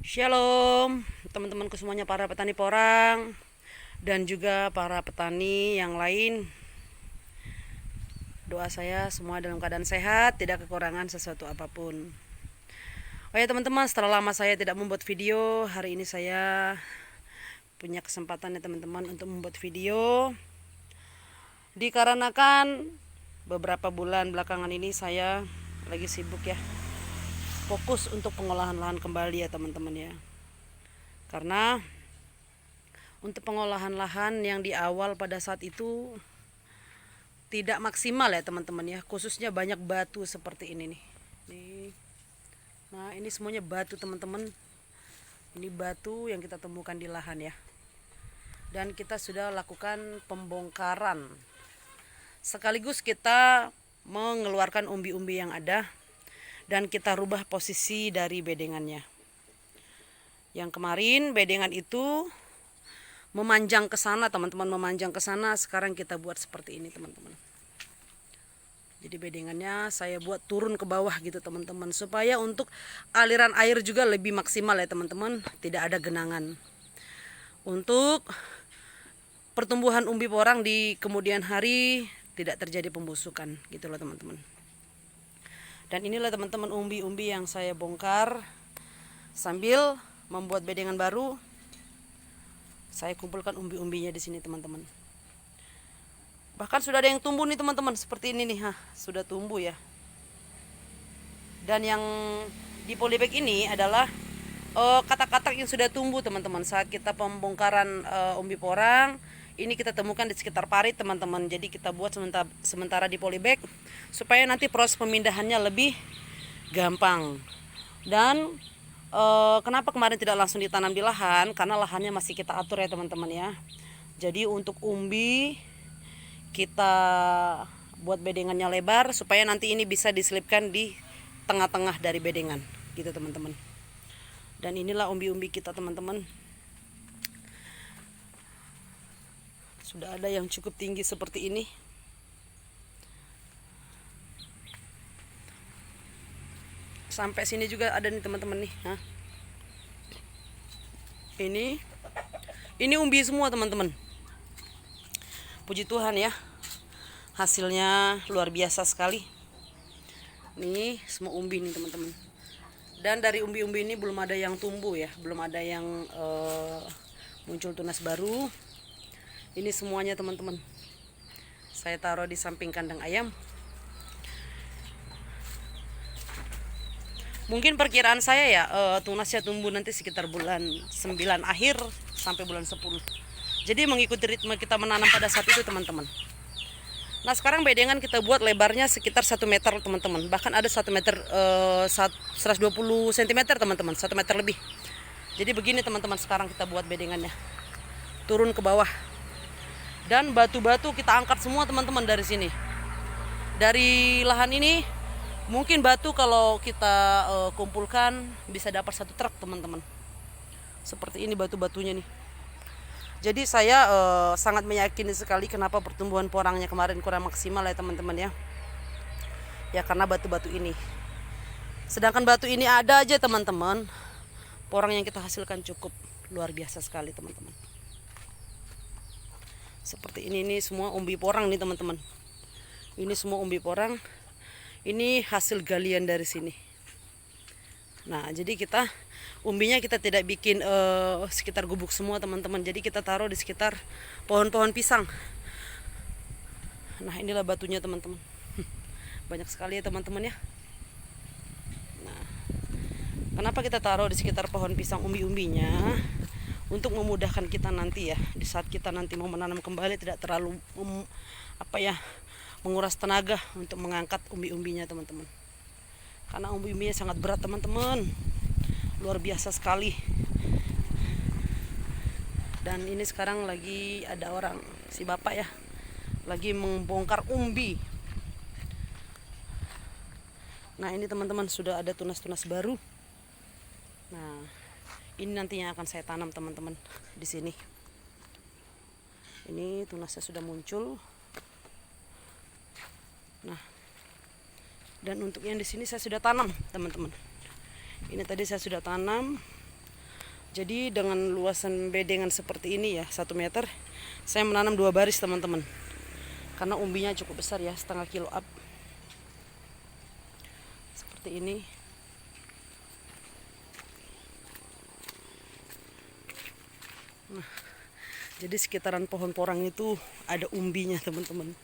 Shalom teman-temanku semuanya, para petani porang dan juga para petani yang lain. Doa saya semua dalam keadaan sehat, tidak kekurangan sesuatu apapun. Oh ya teman-teman, setelah lama saya tidak membuat video, hari ini saya punya kesempatan ya teman-teman untuk membuat video. Dikarenakan beberapa bulan belakangan ini saya lagi sibuk ya, fokus untuk pengolahan lahan kembali ya teman-teman ya. Karena untuk pengolahan lahan yang di awal pada saat itu tidak maksimal ya teman-teman ya, khususnya banyak batu seperti ini nih. Nah ini semuanya batu teman-teman, ini batu yang kita temukan di lahan ya. Dan kita sudah lakukan pembongkaran, sekaligus kita mengeluarkan umbi-umbi yang ada dan kita rubah posisi dari bedengannya. Yang kemarin bedengan itu memanjang ke sana teman-teman, memanjang ke sana. Sekarang kita buat seperti ini teman-teman. Jadi bedengannya saya buat turun ke bawah gitu teman-teman, supaya untuk aliran air juga lebih maksimal ya teman-teman, tidak ada genangan. Untuk pertumbuhan umbi porang di kemudian hari tidak terjadi pembusukan gitu loh teman-teman. Dan inilah teman-teman umbi-umbi yang saya bongkar sambil membuat bedengan baru. Saya kumpulkan umbi-umbinya di sini teman-teman. Bahkan sudah ada yang tumbuh nih teman-teman, seperti ini nih, sudah tumbuh ya. Dan yang di polybag ini adalah katak-katak yang sudah tumbuh teman-teman. Saat kita pembongkaran umbi porang, ini kita temukan di sekitar parit teman-teman. Jadi kita buat sementara di polybag supaya nanti proses pemindahannya lebih gampang. Dan kenapa kemarin tidak langsung ditanam di lahan? Karena lahannya masih kita atur ya teman-teman ya. Jadi untuk umbi kita buat bedengannya lebar supaya nanti ini bisa diselipkan di tengah-tengah dari bedengan gitu teman-teman. Dan inilah umbi-umbi kita teman-teman. Sudah ada yang cukup tinggi seperti ini. Sampai sini juga ada nih teman-teman nih. Ini umbi semua teman-teman. Puji Tuhan ya, hasilnya luar biasa sekali. Nih semua umbi nih teman-teman. Dan dari umbi-umbi ini belum ada yang tumbuh ya, belum ada yang muncul tunas baru. Ini semuanya teman-teman saya taruh di samping kandang ayam. Mungkin perkiraan saya ya, tunasnya tumbuh nanti sekitar bulan 9 akhir sampai bulan 10. Jadi mengikuti ritme kita menanam pada saat itu teman-teman. Nah sekarang bedengan kita buat lebarnya sekitar 1 meter teman-teman. Bahkan ada 1 meter 120 cm teman-teman, 1 meter lebih. Jadi begini teman-teman, sekarang kita buat bedengannya. Turun ke bawah. Dan batu-batu kita angkat semua teman-teman dari sini. Dari lahan ini mungkin batu kalau kita kumpulkan bisa dapat 1 truk teman-teman. Seperti ini batu-batunya nih. Jadi saya sangat meyakini sekali kenapa pertumbuhan porangnya kemarin kurang maksimal ya teman-teman ya. Ya karena batu-batu ini. Sedangkan batu ini ada aja teman-teman, porang yang kita hasilkan cukup luar biasa sekali teman-teman. Seperti ini nih semua umbi porang nih teman-teman. Ini semua umbi porang. Ini hasil galian dari sini. Nah jadi kita umbinya kita tidak bikin sekitar gubuk semua teman-teman. Jadi kita taruh di sekitar pohon-pohon pisang. Nah inilah batunya teman-teman. Banyak sekali ya teman-teman ya. Nah, kenapa kita taruh di sekitar pohon pisang umbi-umbinya? Untuk memudahkan kita nanti ya, di saat kita nanti mau menanam kembali tidak terlalu menguras tenaga untuk mengangkat umbi-umbinya teman-teman. Karena umbi-umbinya sangat berat teman-teman, luar biasa sekali. Dan ini sekarang lagi ada orang, si bapak ya, lagi membongkar umbi. Nah ini teman-teman sudah ada tunas-tunas baru. Nah ini nantinya akan saya tanam teman-teman di sini. Ini tunasnya sudah muncul. Nah dan untuk yang di sini saya sudah tanam teman-teman. Ini tadi saya sudah tanam Jadi dengan luasan bedengan seperti ini ya, 1 meter, saya menanam 2 baris teman-teman. Karena umbinya cukup besar ya, setengah kilo up. Seperti ini. Nah, jadi sekitaran pohon porang itu ada umbinya teman-teman.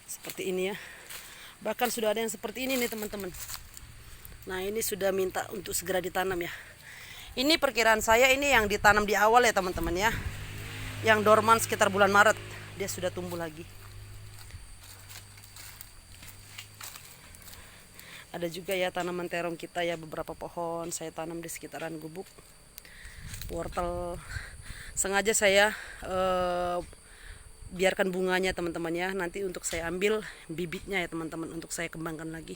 Seperti ini ya. Bahkan sudah ada yang seperti ini nih teman-teman. Nah ini sudah minta untuk segera ditanam ya. Ini perkiraan saya ini yang ditanam di awal ya teman-teman ya. Yang dorman sekitar bulan Maret. Dia sudah tumbuh lagi. Ada juga ya tanaman terong kita ya, beberapa pohon saya tanam di sekitaran gubuk. Wortel. Sengaja saya biarkan bunganya teman-teman ya. Nanti untuk saya ambil bibitnya ya teman-teman, untuk saya kembangkan lagi.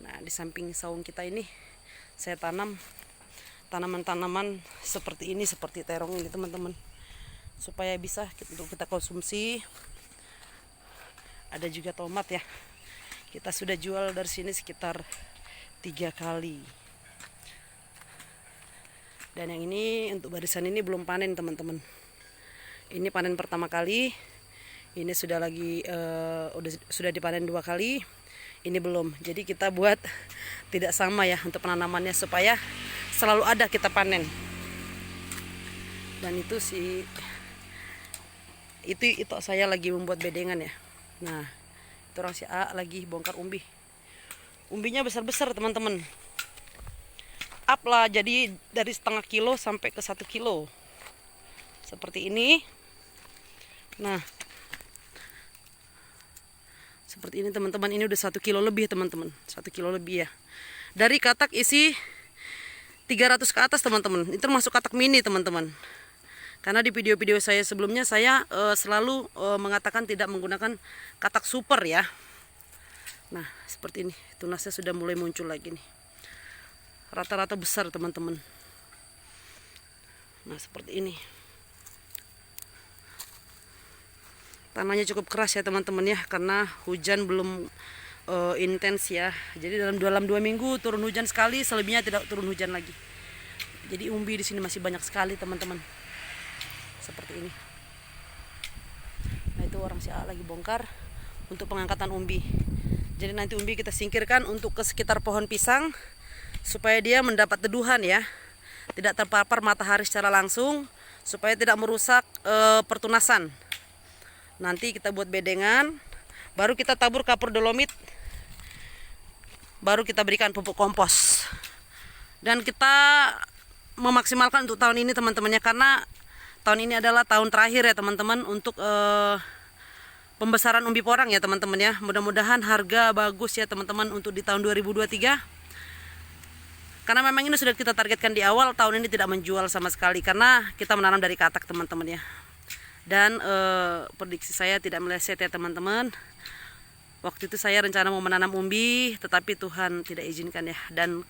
Nah di samping saung kita ini saya tanam tanaman-tanaman seperti ini, seperti terong ini teman-teman, supaya bisa untuk kita konsumsi. Ada juga tomat ya, kita sudah jual dari sini sekitar 3 kali. Dan yang ini untuk barisan ini belum panen teman-teman. Ini panen pertama kali. Ini sudah lagi sudah dipanen 2 kali. Ini belum. Jadi kita buat tidak sama ya untuk penanamannya, supaya selalu ada kita panen. Dan itu sih itu saya lagi membuat bedengan ya. Nah, itu orang si A lagi bongkar umbi. Umbinya besar-besar teman-teman. Up lah, jadi dari setengah kilo sampai ke 1 kilo. Seperti ini. Nah, seperti ini teman-teman, ini udah 1 kilo lebih teman-teman, 1 kilo lebih ya. Dari katak isi 300 ke atas teman-teman, itu termasuk katak mini teman-teman. Karena di video-video saya sebelumnya saya selalu mengatakan tidak menggunakan katak super ya. Nah seperti ini, tunasnya sudah mulai muncul lagi nih. Rata-rata besar teman-teman. Nah seperti ini. Tanahnya cukup keras ya teman-teman ya, karena hujan belum intens ya. Jadi dalam 2 minggu turun hujan sekali, selebihnya tidak turun hujan lagi. Jadi umbi di sini masih banyak sekali teman-teman. Seperti ini. Nah itu orang si A lagi bongkar untuk pengangkatan umbi. Jadi nanti umbi kita singkirkan untuk ke sekitar pohon pisang, supaya dia mendapat teduhan ya, tidak terpapar matahari secara langsung, supaya tidak merusak pertunasan. Nanti kita buat bedengan, baru kita tabur kapur dolomit, baru kita berikan pupuk kompos. Dan kita memaksimalkan untuk tahun ini teman-temannya, karena tahun ini adalah tahun terakhir ya teman-teman untuk pembesaran umbi porang ya teman-teman ya. Mudah-mudahan harga bagus ya teman-teman untuk di tahun 2023. Karena memang ini sudah kita targetkan di awal, tahun ini tidak menjual sama sekali karena kita menanam dari katak teman-teman ya. Dan prediksi saya tidak meleset ya teman-teman. Waktu itu saya rencana mau menanam umbi, tetapi Tuhan tidak izinkan ya. Dan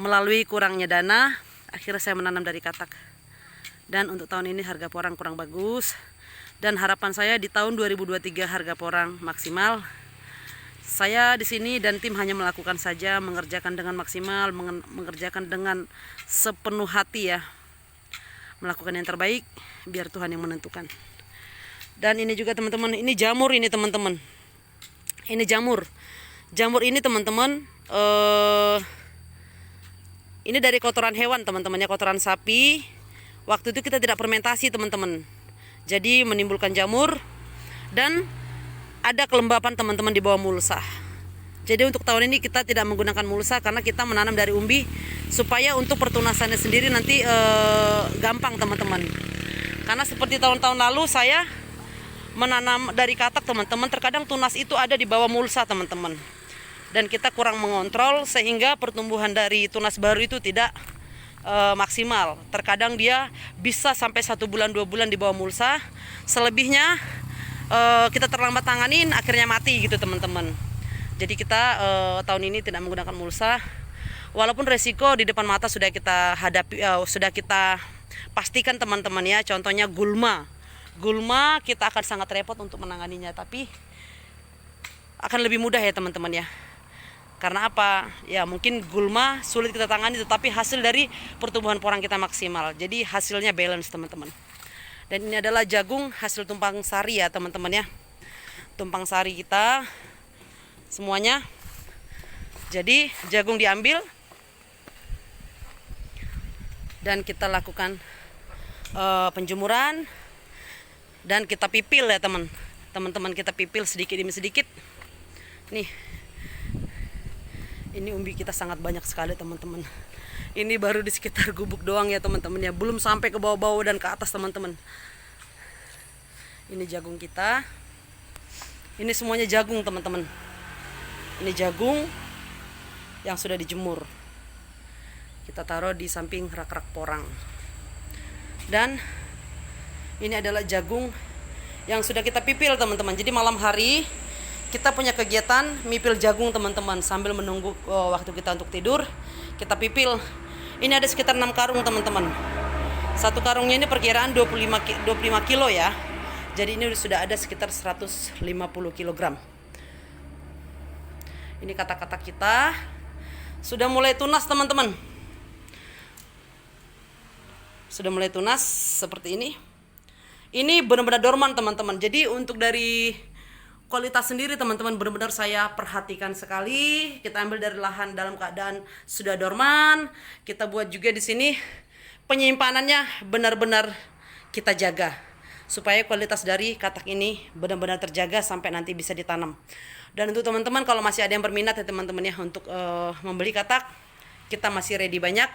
melalui kurangnya dana, akhirnya saya menanam dari katak. Dan untuk tahun ini harga porang kurang bagus. Dan harapan saya di tahun 2023 harga porang maksimal. Saya di sini dan tim hanya melakukan saja, mengerjakan dengan maksimal, mengerjakan dengan sepenuh hati ya. Melakukan yang terbaik, biar Tuhan yang menentukan. Dan ini juga teman-teman, ini jamur ini teman-teman. Ini jamur. Jamur ini teman-teman, ini dari kotoran hewan teman-teman ya, kotoran sapi. Waktu itu kita tidak fermentasi teman-teman. Jadi menimbulkan jamur dan ada kelembapan teman-teman di bawah mulsa. Jadi untuk tahun ini kita tidak menggunakan mulsa karena kita menanam dari umbi, supaya untuk pertunasannya sendiri nanti gampang teman-teman. Karena seperti tahun-tahun lalu saya menanam dari katak teman-teman, terkadang tunas itu ada di bawah mulsa teman-teman. Dan kita kurang mengontrol sehingga pertumbuhan dari tunas baru itu tidak maksimal. Terkadang dia bisa sampai 1 bulan 2 bulan di bawah mulsa. Selebihnya kita terlambat tanganin, akhirnya mati gitu teman-teman. Jadi kita tahun ini tidak menggunakan mulsa. Walaupun resiko di depan mata sudah kita hadapi, sudah kita pastikan teman-teman ya. Contohnya gulma. Gulma kita akan sangat repot untuk menanganinya, tapi akan lebih mudah ya teman-teman ya. Karena apa? Ya mungkin gulma sulit kita tangani, tetapi hasil dari pertumbuhan porang kita maksimal. Jadi hasilnya balance teman-teman. Dan ini adalah jagung hasil tumpang sari ya teman-teman ya. Tumpang sari kita semuanya. Jadi jagung diambil dan kita lakukan penjemuran dan kita pipil ya teman-teman, kita pipil sedikit demi sedikit. Nih, ini umbi kita sangat banyak sekali teman-teman. Ini baru di sekitar gubuk doang ya teman-teman ya, belum sampai ke bawah-bawah dan ke atas teman-teman. Ini jagung kita, ini semuanya jagung teman-teman. Ini jagung yang sudah dijemur, kita taruh di samping rak-rak porang. Dan ini adalah jagung yang sudah kita pipil teman-teman. Jadi malam hari kita punya kegiatan mipil jagung teman-teman, sambil menunggu waktu kita untuk tidur. Kita pipil. Ini ada sekitar 6 karung teman-teman. Satu karungnya ini perkiraan 25 kilo ya. Jadi ini sudah ada sekitar 150 kilogram. Ini kata-kata kita sudah mulai tunas teman-teman. Sudah mulai tunas seperti ini. Ini benar-benar dorman teman-teman. Jadi untuk dari kualitas sendiri teman-teman benar-benar saya perhatikan sekali. Kita ambil dari lahan dalam keadaan sudah dorman. Kita buat juga di sini penyimpanannya benar-benar kita jaga supaya kualitas dari katak ini benar-benar terjaga sampai nanti bisa ditanam. Dan untuk teman-teman kalau masih ada yang berminat ya teman-teman ya untuk membeli katak, kita masih ready banyak.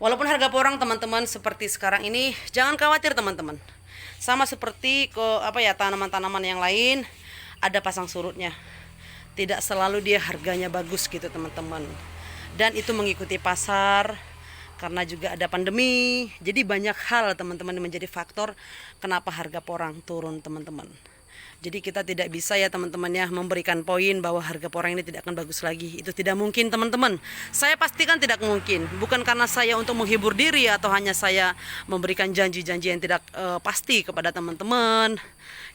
Walaupun harga porang teman-teman seperti sekarang ini, jangan khawatir teman-teman. Sama seperti tanaman-tanaman yang lain, ada pasang surutnya. Tidak selalu dia harganya bagus gitu teman-teman. Dan itu mengikuti pasar, karena juga ada pandemi. Jadi banyak hal teman-teman yang menjadi faktor kenapa harga porang turun teman-teman. Jadi kita tidak bisa ya teman-teman ya memberikan poin bahwa harga porang ini tidak akan bagus lagi. Itu tidak mungkin teman-teman. Saya pastikan tidak mungkin. Bukan karena saya untuk menghibur diri atau hanya saya memberikan janji-janji yang tidak pasti kepada teman-teman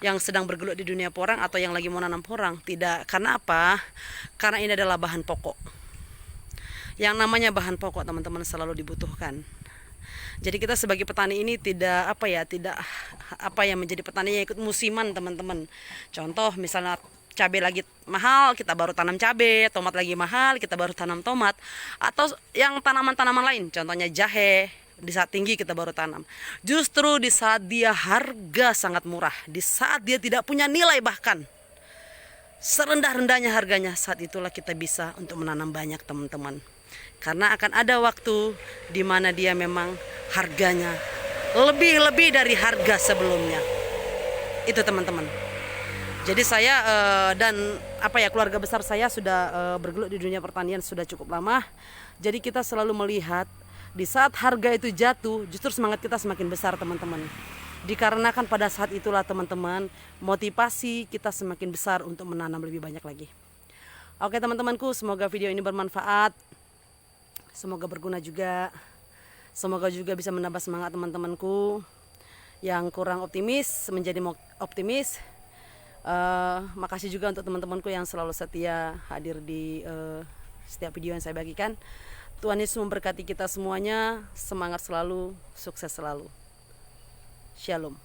yang sedang bergelut di dunia porang atau yang lagi mau nanam porang. Tidak. Karena apa? Karena ini adalah bahan pokok. Yang namanya bahan pokok teman-teman selalu dibutuhkan. Jadi kita sebagai petani ini tidak menjadi petani yang ikut musiman teman-teman. Contoh misalnya cabai lagi mahal kita baru tanam cabai, tomat lagi mahal kita baru tanam tomat, atau yang tanaman-tanaman lain contohnya jahe di saat tinggi kita baru tanam. Justru di saat dia harga sangat murah, di saat dia tidak punya nilai bahkan serendah-rendahnya harganya, saat itulah kita bisa untuk menanam banyak teman-teman. Karena akan ada waktu di mana dia memang harganya lebih dari harga sebelumnya. Itu teman-teman. Jadi saya dan keluarga besar saya sudah bergelut di dunia pertanian sudah cukup lama. Jadi kita selalu melihat di saat harga itu jatuh, justru semangat kita semakin besar teman-teman. Dikarenakan pada saat itulah teman-teman motivasi kita semakin besar untuk menanam lebih banyak lagi. Oke teman-temanku, semoga video ini bermanfaat. Semoga berguna juga. Semoga juga bisa menambah semangat teman-temanku yang kurang optimis menjadi optimis. Makasih juga untuk teman-temanku yang selalu setia hadir di setiap video yang saya bagikan. Tuhan Yesus memberkati kita semuanya. Semangat selalu, sukses selalu. Shalom.